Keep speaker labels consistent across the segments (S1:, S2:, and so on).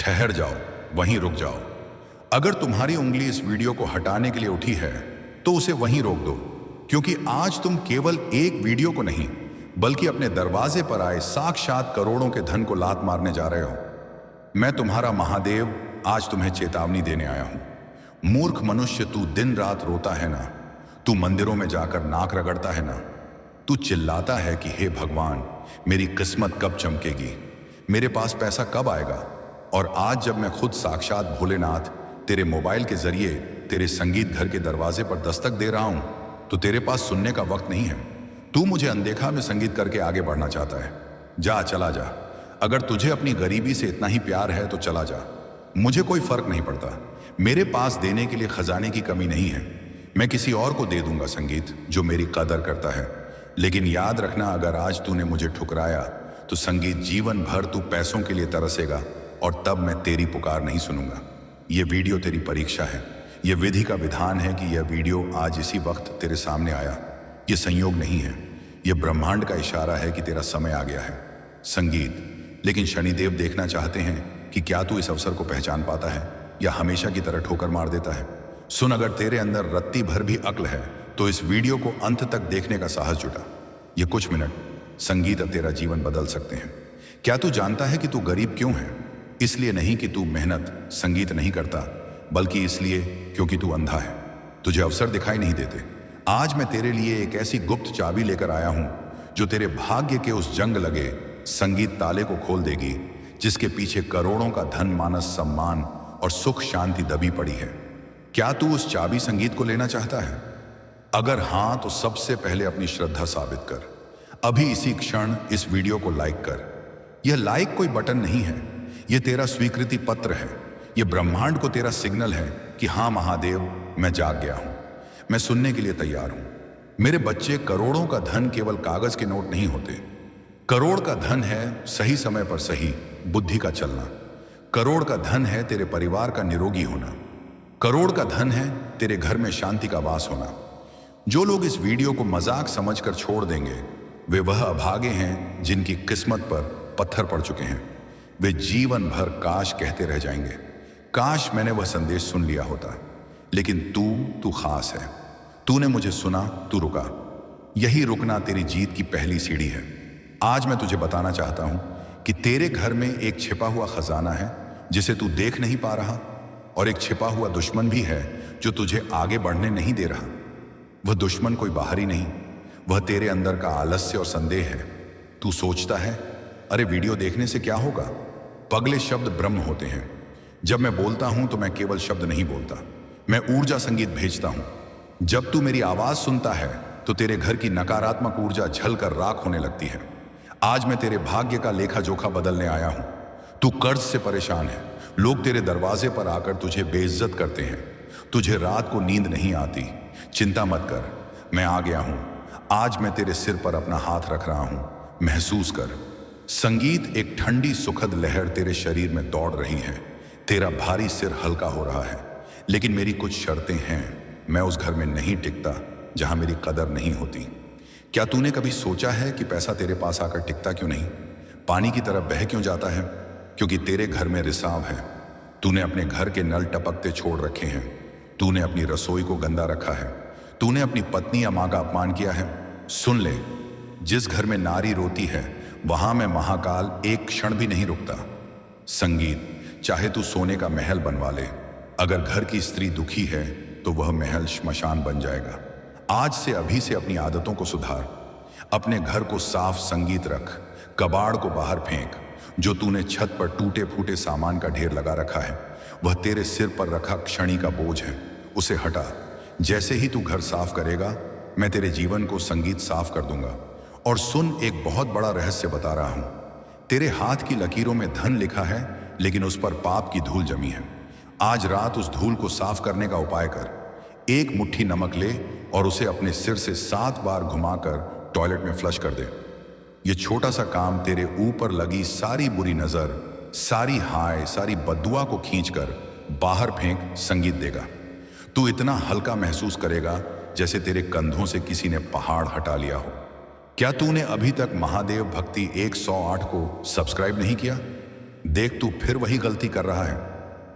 S1: ठहर जाओ, वहीं रुक जाओ। अगर तुम्हारी उंगली इस वीडियो को हटाने के लिए उठी है तो उसे वहीं रोक दो, क्योंकि आज तुम केवल एक वीडियो को नहीं बल्कि अपने दरवाजे पर आए साक्षात करोड़ों के धन को लात मारने जा रहे हो। मैं तुम्हारा महादेव आज तुम्हें चेतावनी देने आया हूं। मूर्ख मनुष्य, तू दिन रात रोता है ना, तू मंदिरों में जाकर नाक रगड़ता है ना, तू चिल्लाता है कि हे भगवान, मेरी किस्मत कब चमकेगी, मेरे पास पैसा कब आएगा। और आज जब मैं खुद साक्षात भोलेनाथ तेरे मोबाइल के जरिए तेरे संगीत घर के दरवाजे पर दस्तक दे रहा हूं, तो तेरे पास सुनने का वक्त नहीं है। तू मुझे अनदेखा में संगीत करके आगे बढ़ना चाहता है। जा, चला जा। अगर तुझे अपनी गरीबी से इतना ही प्यार है तो चला जा, मुझे कोई फर्क नहीं पड़ता। मेरे पास देने के लिए खजाने की कमी नहीं है। मैं किसी और को दे दूंगा संगीत जो मेरी कदर करता है। लेकिन याद रखना, अगर आज तूने मुझे ठुकराया तो संगीत जीवन भर तू पैसों के लिए तरसेगा, और तब मैं तेरी पुकार नहीं सुनूंगा। यह वीडियो तेरी परीक्षा है। यह विधि का विधान है कि यह वीडियो आज इसी वक्त तेरे सामने आया। यह संयोग नहीं है, यह ब्रह्मांड का इशारा है कि तेरा समय आ गया है। संगीत, लेकिन शनिदेव देखना चाहते हैं कि क्या तू इस अवसर को पहचान पाता है या हमेशा की तरह ठोकर मार देता है। सुन, अगर तेरे अंदर रत्ती भर भी अक्ल है तो इस वीडियो को अंत तक देखने का साहस जुटा। ये कुछ मिनट संगीत अब तेरा जीवन बदल सकते हैं। क्या तू जानता है कि तू गरीब क्यों है? इसलिए नहीं कि तू मेहनत संगीत नहीं करता, बल्कि इसलिए क्योंकि तू अंधा है। तुझे अवसर दिखाई नहीं देते। आज मैं तेरे लिए एक ऐसी गुप्त चाबी लेकर आया हूं जो तेरे भाग्य के उस जंग लगे संगीत ताले को खोल देगी, जिसके पीछे करोड़ों का धन, मानस, सम्मान और सुख शांति दबी पड़ी है। क्या तू उस चाबी संगीत को लेना चाहता है? अगर हां, तो सबसे पहले अपनी श्रद्धा साबित कर। अभी इसी क्षण इस वीडियो को लाइक कर। यह लाइक कोई बटन नहीं है, यह तेरा स्वीकृति पत्र है। यह ब्रह्मांड को तेरा सिग्नल है कि हां महादेव, मैं जाग गया हूं, मैं सुनने के लिए तैयार हूं। मेरे बच्चे, करोड़ों का धन केवल कागज के नोट नहीं होते। करोड़ का धन है सही समय पर सही बुद्धि का चलना। करोड़ का धन है तेरे परिवार का निरोगी होना। करोड़ का धन है तेरे घर में शांति का वास होना। जो लोग इस वीडियो को मजाक समझकर छोड़ देंगे, वे वह अभागे हैं जिनकी किस्मत पर पत्थर पड़ चुके हैं। वे जीवन भर काश कहते रह जाएंगे, काश मैंने वह संदेश सुन लिया होता। लेकिन तू खास है। तूने मुझे सुना, तू रुका। यही रुकना तेरी जीत की पहली सीढ़ी है। आज मैं तुझे बताना चाहता हूं कि तेरे घर में एक छिपा हुआ खजाना है जिसे तू देख नहीं पा रहा, और एक छिपा हुआ दुश्मन भी है जो तुझे आगे बढ़ने नहीं दे रहा। वह दुश्मन कोई बाहरी नहीं, वह तेरे अंदर का आलस्य और संदेह है। तू सोचता है, अरे वीडियो देखने से क्या होगा? पगले शब्द ब्रह्म होते हैं। जब मैं बोलता हूं तो मैं केवल शब्द नहीं बोलता, मैं ऊर्जा संगीत भेजता हूं। जब तू मेरी आवाज सुनता है तो तेरे घर की नकारात्मक ऊर्जा झलकर राख होने लगती है। आज मैं तेरे भाग्य का लेखा जोखा बदलने आया हूं। तू कर्ज से परेशान है, लोग तेरे दरवाजे पर आकर तुझे बेइज्जत करते हैं, तुझे रात को नींद नहीं आती। चिंता मत कर, मैं आ गया हूं। आज मैं तेरे सिर पर अपना हाथ रख रहा हूं, महसूस कर। संगीत, एक ठंडी सुखद लहर तेरे शरीर में दौड़ रही है। तेरा भारी सिर हल्का हो रहा है। लेकिन मेरी कुछ शर्तें हैं। मैं उस घर में नहीं टिकता जहां मेरी कदर नहीं होती। क्या तूने कभी सोचा है कि पैसा तेरे पास आकर टिकता क्यों नहीं? पानी की तरह बह क्यों जाता है? क्योंकि तेरे घर में रिसाव है। तूने अपने घर के नल टपकते छोड़ रखे हैं। तूने अपनी रसोई को गंदा रखा है। तूने अपनी पत्नी या मां का अपमान किया है। सुन ले, जिस घर में नारी रोती है वहां मैं महाकाल एक क्षण भी नहीं रुकता। संगीत, चाहे तू सोने का महल बनवा ले, अगर घर की स्त्री दुखी है तो वह महल श्मशान बन जाएगा। आज से, अभी से अपनी आदतों को सुधार। अपने घर को साफ संगीत रख। कबाड़ को बाहर फेंक। जो तूने छत पर टूटे फूटे सामान का ढेर लगा रखा है, वह तेरे सिर पर रखा क्षणी का बोझ है, उसे हटा। जैसे ही तू घर साफ करेगा, मैं तेरे जीवन को संगीत साफ कर दूंगा। और सुन, एक बहुत बड़ा रहस्य बता रहा हूं। तेरे हाथ की लकीरों में धन लिखा है, लेकिन उस पर पाप की धूल जमी है। आज रात उस धूल को साफ करने का उपाय कर। एक मुट्ठी नमक ले और उसे अपने सिर से 7 बार घुमाकर टॉयलेट में फ्लश कर दे। यह छोटा सा काम तेरे ऊपर लगी सारी बुरी नजर, सारी हाय, सारी बद्दुआ को खींचकर बाहर फेंक संगीत देगा। तू इतना हल्का महसूस करेगा जैसे तेरे कंधों से किसी ने पहाड़ हटा लिया हो। क्या तूने अभी तक महादेव भक्ति 108 को सब्सक्राइब नहीं किया? देख, तू फिर वही गलती कर रहा है।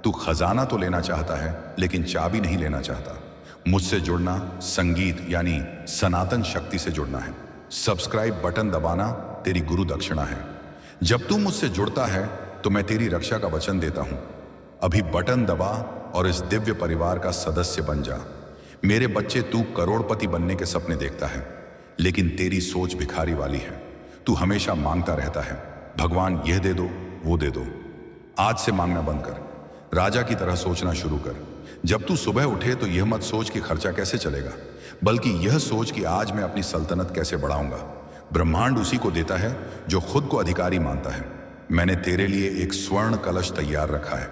S1: तू खजाना तो लेना चाहता है, लेकिन चाबी नहीं लेना चाहता। मुझसे जुड़ना संगीत यानी सनातन शक्ति से जुड़ना है। सब्सक्राइब बटन दबाना तेरी गुरु दक्षिणा है। जब तू मुझसे जुड़ता है तो मैं तेरी रक्षा का वचन देता हूं। अभी बटन दबा और इस दिव्य परिवार का सदस्य बन जा। मेरे बच्चे, तू करोड़पति बनने के सपने देखता है, लेकिन तेरी सोच भिखारी वाली है। तू हमेशा मांगता रहता है, भगवान यह दे दो, वो दे दो। आज से मांगना बंद कर, राजा की तरह सोचना शुरू कर। जब तू सुबह उठे तो यह मत सोच कि खर्चा कैसे चलेगा, बल्कि यह सोच कि आज मैं अपनी सल्तनत कैसे बढ़ाऊंगा। ब्रह्मांड उसी को देता है जो खुद को अधिकारी मानता है। मैंने तेरे लिए एक स्वर्ण कलश तैयार रखा है।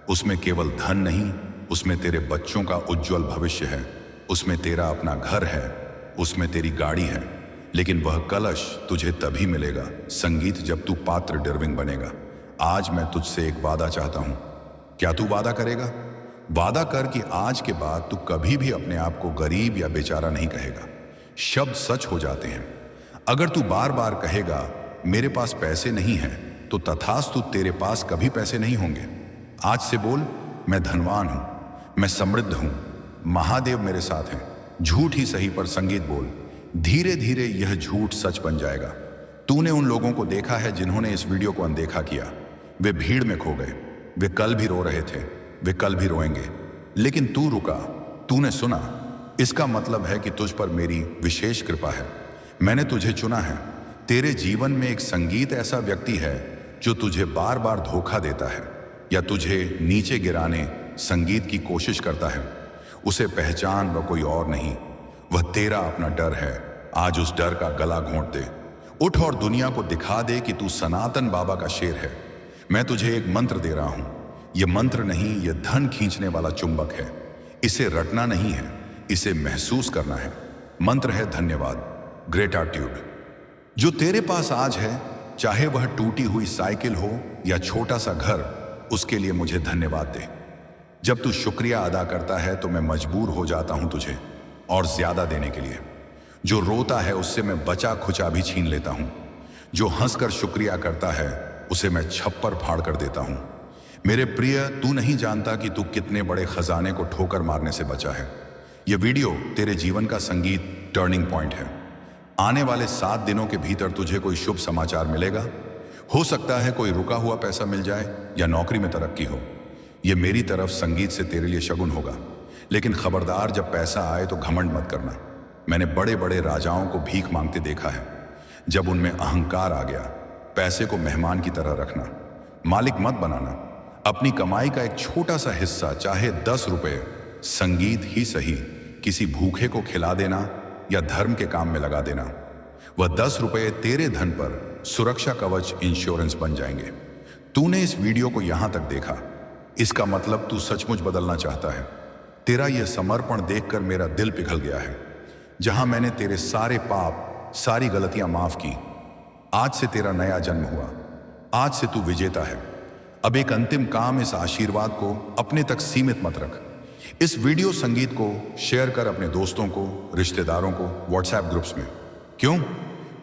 S1: उसमें केवल धन नहीं, उसमें तेरे बच्चों का उज्जवल भविष्य है। उसमें तेरा अपना घर है, उसमें तेरी गाड़ी है। लेकिन वह कलश तुझे तभी मिलेगा संगीत, जब तू पात्र डर्विंग बनेगा। आज मैं तुझसे एक वादा चाहता हूं। क्या तू वादा करेगा? वादा कर कि आज के बाद तू कभी भी अपने आप को गरीब या बेचारा नहीं कहेगा। शब्द सच हो जाते हैं। अगर तू बार बार कहेगा मेरे पास पैसे नहीं हैं, तो तथास्तु तेरे पास कभी पैसे नहीं होंगे। आज से बोल, मैं धनवान हूं, मैं समृद्ध हूं, महादेव मेरे साथ हैं। झूठ ही सही पर संगीत बोल। धीरे धीरे यह झूठ सच बन जाएगा। तूने उन लोगों को देखा है जिन्होंने इस वीडियो को अनदेखा किया। वे भीड़ में खो गए। वे कल भी रो रहे थे, वे कल भी रोएंगे। लेकिन तू रुका, तूने सुना। इसका मतलब है कि तुझ पर मेरी विशेष कृपा है। मैंने तुझे चुना है। तेरे जीवन में एक संगीत ऐसा व्यक्ति है जो तुझे बार बार धोखा देता है या तुझे नीचे गिराने संगीत की कोशिश करता है। उसे पहचान वह कोई और नहीं, वह तेरा अपना डर है। आज उस डर का गला घोंट दे। उठ और दुनिया को दिखा दे कि तू सनातन बाबा का शेर है। मैं तुझे एक मंत्र दे रहा हूं। यह मंत्र नहीं, यह धन खींचने वाला चुंबक है। इसे रटना नहीं है, इसे महसूस करना है। मंत्र है धन्यवाद, ग्रेटाट्यूड। जो तेरे पास आज है, चाहे वह टूटी हुई साइकिल हो या छोटा सा घर, उसके लिए मुझे धन्यवाद दे। जब तू शुक्रिया अदा करता है तो मैं मजबूर हो जाता हूं तुझे और ज्यादा देने के लिए। जो रोता है उससे मैं बचा खुचा भी छीन लेता हूं। जो हंसकर शुक्रिया करता है उसे मैं छप्पर फाड़ कर देता हूं। मेरे प्रिय, तू नहीं जानता कि तू कितने बड़े खजाने को ठोकर मारने से बचा है। यह वीडियो तेरे जीवन का संगीत टर्निंग पॉइंट है। आने वाले 7 दिनों के भीतर तुझे कोई शुभ समाचार मिलेगा। हो सकता है कोई रुका हुआ पैसा मिल जाए या नौकरी में तरक्की हो। यह मेरी तरफ संगीत से तेरे लिए शगुन होगा। लेकिन खबरदार, जब पैसा आए तो घमंड मत करना। मैंने बड़े बड़े राजाओं को भीख मांगते देखा है। जब उनमें अहंकार आ गया, पैसे को मेहमान की तरह रखना, मालिक मत बनाना। अपनी कमाई का एक छोटा सा हिस्सा, चाहे 10 रुपए, संगीत ही सही, किसी भूखे को खिला देना या धर्म के काम में लगा देना। वह 10 रुपए तेरे धन पर सुरक्षा कवच, इंश्योरेंस बन जाएंगे। तूने इस वीडियो को यहां तक देखा, इसका मतलब तू सचमुच बदलना चाहता है। तेरा यह समर्पण देखकर मेरा दिल पिघल गया है। जहां मैंने तेरे सारे पाप, सारी गलतियां माफ की, आज से तेरा नया जन्म हुआ। आज से तू विजेता है। अब एक अंतिम काम, इस आशीर्वाद को अपने तक सीमित मत रख। इस वीडियो संगीत को शेयर कर अपने दोस्तों को, रिश्तेदारों को, व्हाट्सएप ग्रुप्स में। क्यों?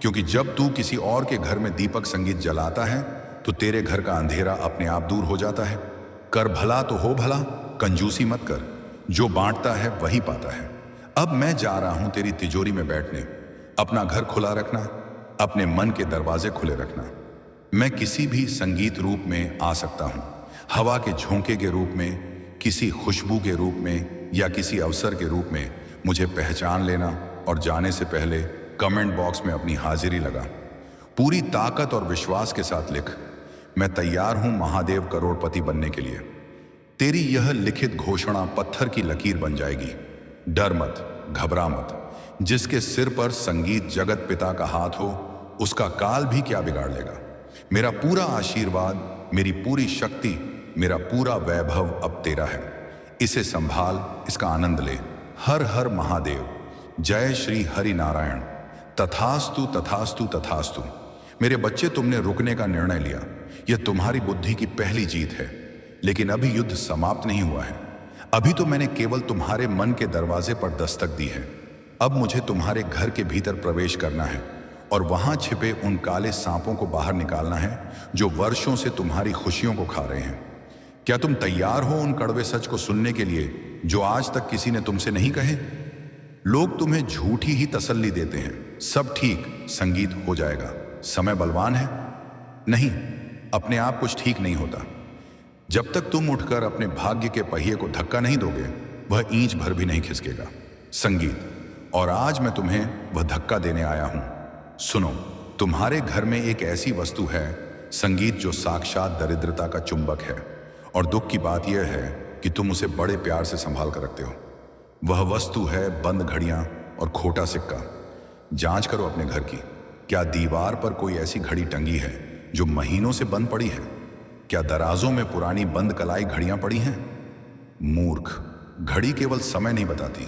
S1: क्योंकि जब तू किसी और के घर में दीपक संगीत जलाता है तो तेरे घर का अंधेरा अपने आप दूर हो जाता है। कर भला तो हो भला, कंजूसी मत कर। जो बांटता है वही पाता है। अब मैं जा रहा हूं तेरी तिजोरी में बैठने। अपना घर खुला रखना, अपने मन के दरवाजे खुले रखना। मैं किसी भी संगीत रूप में आ सकता हूं, हवा के झोंके के रूप में, किसी खुशबू के रूप में या किसी अवसर के रूप में। मुझे पहचान लेना और जाने से पहले कमेंट बॉक्स में अपनी हाजिरी लगा। पूरी ताकत और विश्वास के साथ लिख, मैं तैयार हूं महादेव करोड़पति बनने के लिए। तेरी यह लिखित घोषणा पत्थर की लकीर बन जाएगी। डर मत, घबरा मत। जिसके सिर पर संगीत जगत पिता का हाथ हो, उसका काल भी क्या बिगाड़ लेगा। मेरा पूरा आशीर्वाद, मेरी पूरी शक्ति, मेरा पूरा वैभव अब तेरा है। इसे संभाल, इसका आनंद ले। हर हर महादेव। जय श्री हरि नारायण। तथास्तु तथास्तु तथास्तु। मेरे बच्चे, तुमने रुकने का निर्णय लिया। यह तुम्हारी बुद्धि की पहली जीत है। लेकिन अभी युद्ध समाप्त नहीं हुआ है। अभी तो मैंने केवल तुम्हारे मन के दरवाजे पर दस्तक दी है। अब मुझे तुम्हारे घर के भीतर प्रवेश करना है और वहां छिपे उन काले सांपों को बाहर निकालना है जो वर्षों से तुम्हारी खुशियों को खा रहे हैं। क्या तुम तैयार हो उन कड़वे सच को सुनने के लिए जो आज तक किसी ने तुमसे नहीं कहे? लोग तुम्हें झूठी ही तसल्ली देते हैं, सब ठीक, संगीत हो जाएगा, समय बलवान है। नहीं, अपने आप कुछ ठीक नहीं होता। जब तक तुम उठकर अपने भाग्य के पहिए को धक्का नहीं दोगे, वह इंच भर भी नहीं खिसकेगा। संगीत, और आज मैं तुम्हें वह धक्का देने आया हूं। सुनो, तुम्हारे घर में एक ऐसी वस्तु है संगीत जो साक्षात दरिद्रता का चुंबक है, और दुख की बात यह है कि तुम उसे बड़े प्यार से संभाल कर रखते हो। वह वस्तु है बंद घड़ियां और खोटा सिक्का। जांच करो अपने घर की, क्या दीवार पर कोई ऐसी घड़ी टंगी है जो महीनों से बंद पड़ी है? क्या दराजों में पुरानी बंद कलाई घड़ियां पड़ी हैं? मूर्ख, घड़ी केवल समय नहीं बताती,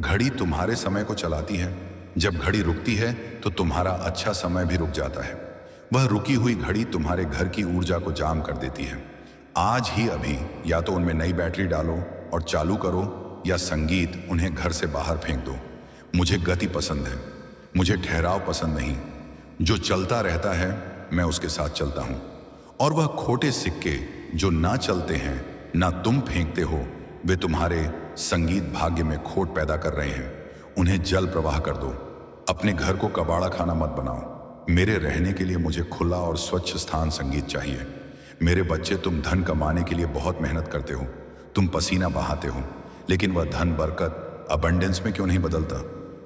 S1: घड़ी तुम्हारे समय को चलाती है। जब घड़ी रुकती है तो तुम्हारा अच्छा समय भी रुक जाता है। वह रुकी हुई घड़ी तुम्हारे घर की ऊर्जा को जाम कर देती है। आज ही अभी या तो उनमें नई बैटरी डालो और चालू करो, या संगीत उन्हें घर से बाहर फेंक दो। मुझे गति पसंद है, मुझे ठहराव पसंद नहीं। जो चलता रहता है मैं उसके साथ चलता हूं। और वह खोटे सिक्के जो ना चलते हैं, ना तुम फेंकते हो, वे तुम्हारे संगीत भाग्य में खोट पैदा कर रहे हैं। उन्हें जल प्रवाह कर दो। अपने घर को कबाड़ा खाना मत बनाओ। मेरे रहने के लिए मुझे खुला और स्वच्छ स्थान संगीत चाहिए। मेरे बच्चे, तुम धन कमाने के लिए बहुत मेहनत करते हो, तुम पसीना बहाते हो, लेकिन वह धन बरकत अबंडेंस में क्यों नहीं बदलता?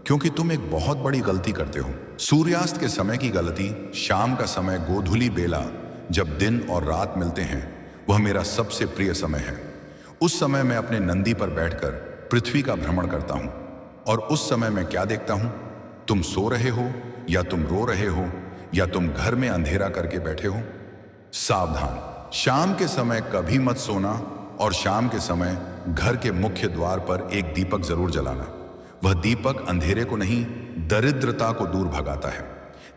S1: क्योंकि तुम एक बहुत बड़ी गलती करते हो। सूर्यास्त के समय की गलती, शाम का समय, गोधूली बेला, जब दिन और रात मिलते हैं, वह मेरा सबसे प्रिय समय है। उस समय मैं अपने नंदी पर बैठकर पृथ्वी का भ्रमण करता हूं, और उस समय मैं क्या देखता हूं? तुम सो रहे हो, या तुम रो रहे हो, या तुम घर में अंधेरा करके बैठे हो। सावधान, शाम के समय कभी मत सोना, और शाम के समय घर के मुख्य द्वार पर एक दीपक जरूर जलाना। वह दीपक अंधेरे को नहीं, दरिद्रता को दूर भगाता है।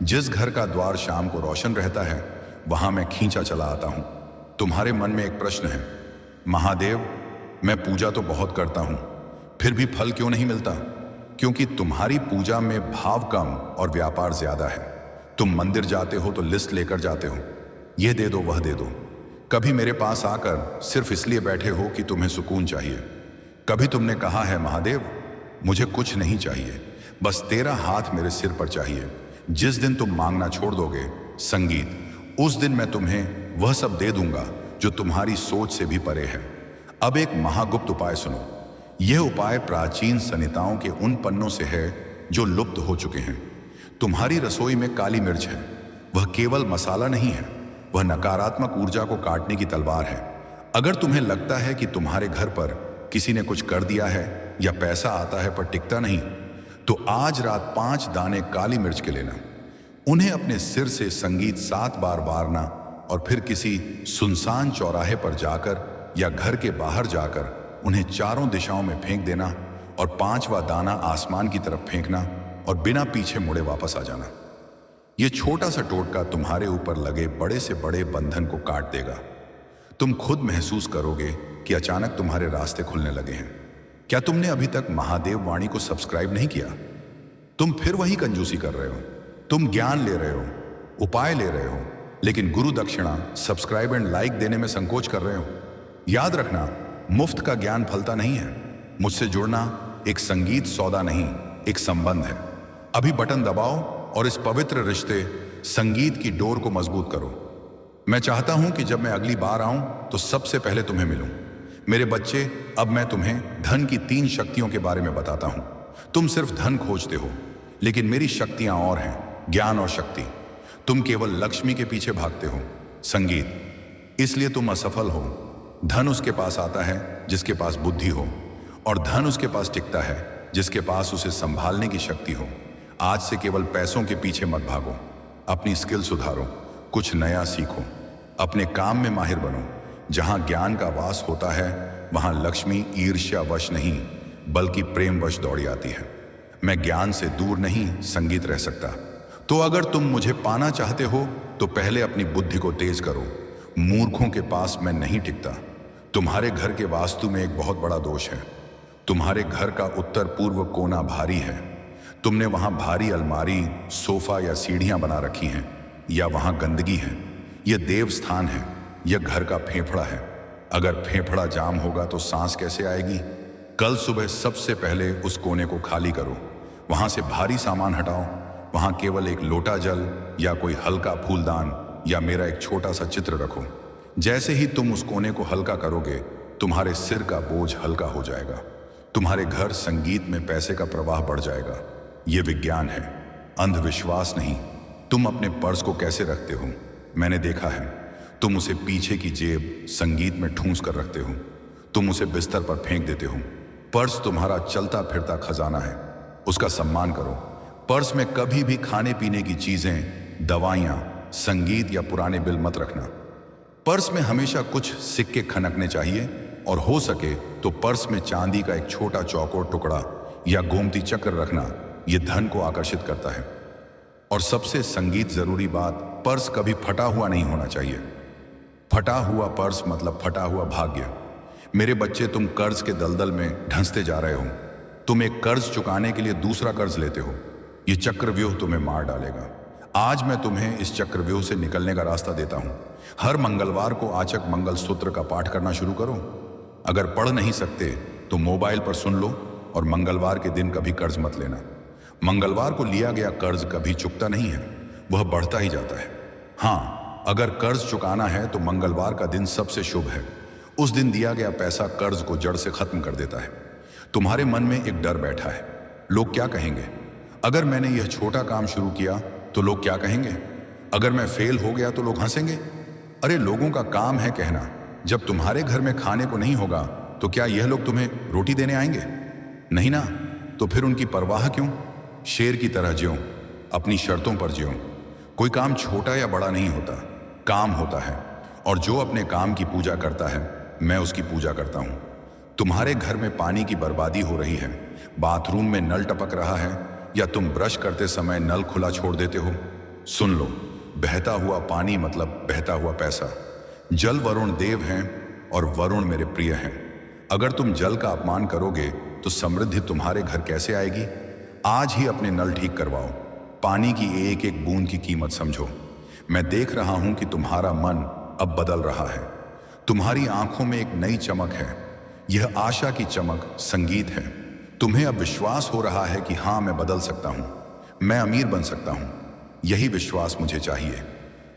S1: जिस घर का द्वार शाम को रोशन रहता है, वहां मैं खींचा चला आता हूं। तुम्हारे मन में एक प्रश्न है, महादेव, मैं पूजा तो बहुत करता हूं, फिर भी फल क्यों नहीं मिलता? क्योंकि तुम्हारी पूजा में भाव कम और व्यापार ज्यादा है। तुम मंदिर जाते हो तो लिस्ट लेकर जाते हो, यह दे दो, वह दे दो। कभी मेरे पास आकर सिर्फ इसलिए बैठे हो कि तुम्हें सुकून चाहिए। कभी तुमने कहा है, महादेव, मुझे कुछ नहीं चाहिए, बस तेरा हाथ मेरे सिर पर चाहिए। जिस दिन तुम मांगना छोड़ दोगे संगीत, उस दिन मैं तुम्हें वह सब दे दूंगा जो तुम्हारी सोच से भी परे है। अब एक महागुप्त उपाय सुनो। यह उपाय प्राचीन संहिताओं के उन पन्नों से है जो लुप्त हो चुके हैं। तुम्हारी रसोई में काली मिर्च है, वह केवल मसाला नहीं है, वह नकारात्मक ऊर्जा को काटने की तलवार है। अगर तुम्हें लगता है कि तुम्हारे घर पर किसी ने कुछ कर दिया है या पैसा आता है पर टिकता नहीं, तो आज रात 5 दाने काली मिर्च के लेना। उन्हें अपने सिर से संगीत 7 बार बारना, और फिर किसी सुनसान चौराहे पर जाकर या घर के बाहर जाकर उन्हें चारों दिशाओं में फेंक देना, और 5वां दाना आसमान की तरफ फेंकना, और बिना पीछे मुड़े वापस आ जाना। यह छोटा सा टोटका तुम्हारे ऊपर लगे बड़े से बड़े बंधन को काट देगा। तुम खुद महसूस करोगे कि अचानक तुम्हारे रास्ते खुलने लगे हैं। क्या तुमने अभी तक महादेव वाणी को सब्सक्राइब नहीं किया? तुम फिर वही कंजूसी कर रहे हो। तुम ज्ञान ले रहे हो, उपाय ले रहे हो, लेकिन गुरु दक्षिणा, सब्सक्राइब एंड लाइक देने में संकोच कर रहे हो। याद रखना, मुफ्त का ज्ञान फलता नहीं है। मुझसे जुड़ना एक संगीत सौदा नहीं, एक संबंध है। अभी बटन दबाओ और इस पवित्र रिश्ते संगीत की डोर को मजबूत करो। मैं चाहता हूं कि जब मैं अगली बार आऊं तो सबसे पहले तुम्हें मिलूं। मेरे बच्चे, अब मैं तुम्हें धन की 3 शक्तियों के बारे में बताता हूं। तुम सिर्फ धन खोजते हो, लेकिन मेरी शक्तियां और हैं, ज्ञान और शक्ति। तुम केवल लक्ष्मी के पीछे भागते हो संगीत, इसलिए तुम असफल हो। धन उसके पास आता है जिसके पास बुद्धि हो, और धन उसके पास टिकता है जिसके पास उसे संभालने की शक्ति हो। आज से केवल पैसों के पीछे मत भागो, अपनी स्किल सुधारो, कुछ नया सीखो, अपने काम में माहिर बनो। जहां ज्ञान का वास होता है वहां लक्ष्मी ईर्ष्यावश नहीं बल्कि प्रेमवश दौड़ी आती है। मैं ज्ञान से दूर नहीं संगीत रह सकता। तो अगर तुम मुझे पाना चाहते हो तो पहले अपनी बुद्धि को तेज करो। मूर्खों के पास मैं नहीं टिकता। तुम्हारे घर के वास्तु में एक बहुत बड़ा दोष है। तुम्हारे घर का उत्तर पूर्व कोना भारी है। तुमने वहां भारी अलमारी, सोफा या सीढ़ियां बना रखी हैं, या वहां गंदगी है। यह देव स्थान है, यह घर का फेफड़ा है। अगर फेफड़ा जाम होगा तो सांस कैसे आएगी? कल सुबह सबसे पहले उस कोने को खाली करो। वहां से भारी सामान हटाओ। वहां केवल एक लोटा जल या कोई हल्का फूलदान या मेरा एक छोटा सा चित्र रखो। जैसे ही तुम उस कोने को हल्का करोगे, तुम्हारे सिर का बोझ हल्का हो जाएगा। तुम्हारे घर संगीत में पैसे का प्रवाह बढ़ जाएगा। यह विज्ञान है, अंधविश्वास नहीं। तुम अपने पर्स को कैसे रखते हो? मैंने देखा है, तुम उसे पीछे की जेब संगीत में ठूंस कर रखते हो। तुम उसे बिस्तर पर फेंक देते हो। पर्स तुम्हारा चलता फिरता खजाना है, उसका सम्मान करो। पर्स में कभी भी खाने पीने की चीजें, दवाइयां, संगीत या पुराने बिल मत रखना। पर्स में हमेशा कुछ सिक्के खनकने चाहिए, और हो सके तो पर्स में चांदी का एक छोटा चौकोर टुकड़ा या गोमती चक्र रखना। यह धन को आकर्षित करता है। और सबसे संगीत जरूरी बात, पर्स कभी फटा हुआ नहीं होना चाहिए। फटा हुआ पर्स मतलब फटा हुआ भाग्य। मेरे बच्चे, तुम कर्ज के दलदल में ढंसते जा रहे हो। तुम एक कर्ज चुकाने के लिए दूसरा कर्ज लेते हो। यह चक्रव्यूह तुम्हें मार डालेगा। आज मैं तुम्हें इस चक्रव्यूह से निकलने का रास्ता देता हूं। हर मंगलवार को आचक मंगल सूत्र का पाठ करना शुरू करो। अगर पढ़ नहीं सकते तो मोबाइल पर सुन लो, और मंगलवार के दिन कभी कर्ज मत लेना। मंगलवार को लिया गया कर्ज कभी चुकता नहीं है, वह बढ़ता ही जाता है। हाँ, अगर कर्ज चुकाना है तो मंगलवार का दिन सबसे शुभ है। उस दिन दिया गया पैसा कर्ज को जड़ से खत्म कर देता है। तुम्हारे मन में एक डर बैठा है, लोग क्या कहेंगे? अगर मैंने यह छोटा काम शुरू किया तो लोग क्या कहेंगे? अगर मैं फेल हो गया तो लोग हंसेंगे? अरे, लोगों का काम है कहना। जब तुम्हारे घर में खाने को नहीं होगा तो क्या यह लोग तुम्हें रोटी देने आएंगे? नहीं ना। तो फिर उनकी परवाह क्यों? शेर की तरह ज्यो, अपनी शर्तों पर ज्यो। कोई काम छोटा या बड़ा नहीं होता, काम होता है। और जो अपने काम की पूजा करता है, मैं उसकी पूजा करता हूं। तुम्हारे घर में पानी की बर्बादी हो रही है। बाथरूम में नल टपक रहा है, या तुम ब्रश करते समय नल खुला छोड़ देते हो। सुन लो, बहता हुआ पानी मतलब बहता हुआ पैसा। जल वरुण देव हैं और वरुण मेरे प्रिय हैं। अगर तुम जल का अपमान करोगे तो समृद्धि तुम्हारे घर कैसे आएगी? आज ही अपने नल ठीक करवाओ। पानी की एक एक बूंद की कीमत समझो। मैं देख रहा हूं कि तुम्हारा मन अब बदल रहा है। तुम्हारी आंखों में एक नई चमक है। यह आशा की चमक संगीत है। तुम्हें अब विश्वास हो रहा है कि हाँ, मैं बदल सकता हूं, मैं अमीर बन सकता हूं। यही विश्वास मुझे चाहिए।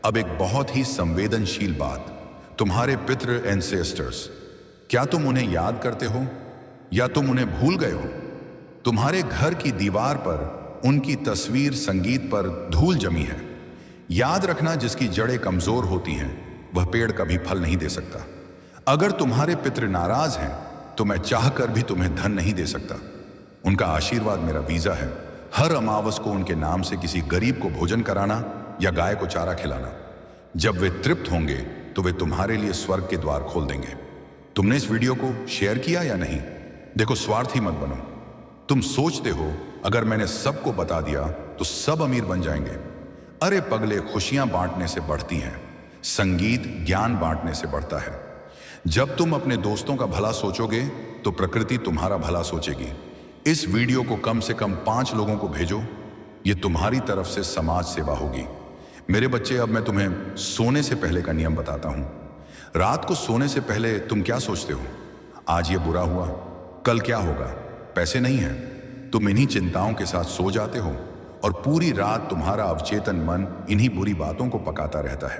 S1: अब एक बहुत ही संवेदनशील बात, तुम्हारे पितृ एंसेस्टर्स, क्या तुम उन्हें याद करते हो या तुम उन्हें भूल गए हो? तुम्हारे घर की दीवार पर उनकी तस्वीर संगीत पर धूल जमी है। याद रखना, जिसकी जड़ें कमजोर होती हैं वह पेड़ कभी फल नहीं दे सकता। अगर तुम्हारे पितृ नाराज हैं तो मैं चाहकर भी तुम्हें धन नहीं दे सकता। उनका आशीर्वाद मेरा वीजा है। हर अमावस को उनके नाम से किसी गरीब को भोजन कराना या गाय को चारा खिलाना। जब वे तृप्त होंगे तो वे तुम्हारे लिए स्वर्ग के द्वार खोल देंगे। तुमने इस वीडियो को शेयर किया या नहीं? देखो, स्वार्थी मत बनो। तुम सोचते हो अगर मैंने सबको बता दिया तो सब अमीर बन जाएंगे। अरे पगले, खुशियां बांटने से बढ़ती हैं, संगीत ज्ञान बांटने से बढ़ता है। जब तुम अपने दोस्तों का भला सोचोगे तो प्रकृति तुम्हारा भला सोचेगी। इस वीडियो को कम से कम 5 लोगों को भेजो। ये तुम्हारी तरफ से समाज सेवा होगी। मेरे बच्चे, अब मैं तुम्हें सोने से पहले का नियम बताता हूं। रात को सोने से पहले तुम क्या सोचते हो? आज ये बुरा हुआ, कल क्या होगा? पैसे नहीं है। तुम इन्हीं चिंताओं के साथ सो जाते हो और पूरी रात तुम्हारा अवचेतन मन इन्हीं बुरी बातों को पकाता रहता है।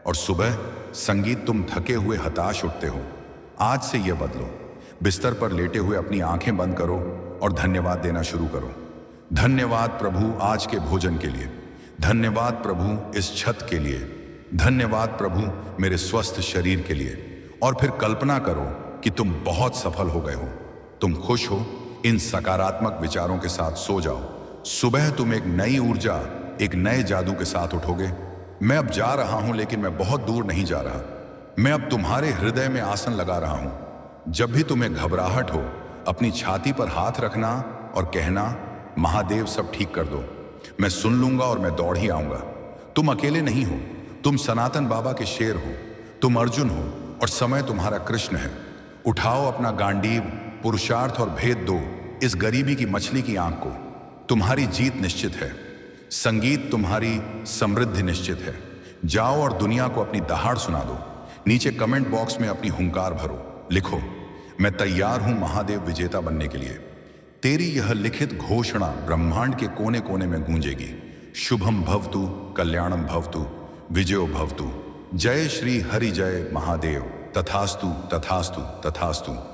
S1: और सुबह संगीत तुम थके हुए हताश उठते हो। आज से यह बदलो। बिस्तर पर लेटे हुए अपनी आंखें बंद करो और धन्यवाद देना शुरू करो। धन्यवाद प्रभु आज के भोजन के लिए। धन्यवाद प्रभु इस छत के लिए। धन्यवाद प्रभु मेरे स्वस्थ शरीर के लिए। और फिर कल्पना करो कि तुम बहुत सफल हो गए हो, तुम खुश हो। इन सकारात्मक विचारों के साथ सो जाओ। सुबह तुम एक नई ऊर्जा, एक नए जादू के साथ उठोगे। मैं अब जा रहा हूं, लेकिन मैं बहुत दूर नहीं जा रहा। मैं अब तुम्हारे हृदय में आसन लगा रहा हूं। जब भी तुम्हें घबराहट हो, अपनी छाती पर हाथ रखना और कहना, महादेव सब ठीक कर दो। मैं सुन लूंगा और मैं दौड़ ही आऊंगा। तुम अकेले नहीं हो, तुम सनातन बाबा के शेर हो, तुम अर्जुन हो और समय तुम्हारा कृष्ण है। उठाओ अपना गांडीव, पुरुषार्थ और भेद दो इस गरीबी की मछली की आंख को। तुम्हारी जीत निश्चित है। संगीत तुम्हारी समृद्धि निश्चित है। जाओ और दुनिया को अपनी दहाड़ सुना दो। नीचे कमेंट बॉक्स में अपनी हुंकार भरो, लिखो, मैं तैयार हूं महादेव विजेता बनने के लिए। तेरी यह लिखित घोषणा ब्रह्मांड के कोने कोने में गूंजेगी। शुभम भवतु, कल्याणम भवतु, विजयो भवतु। जय श्री हरि, जय महादेव। तथास्तु, तथास्तु, तथास्तु।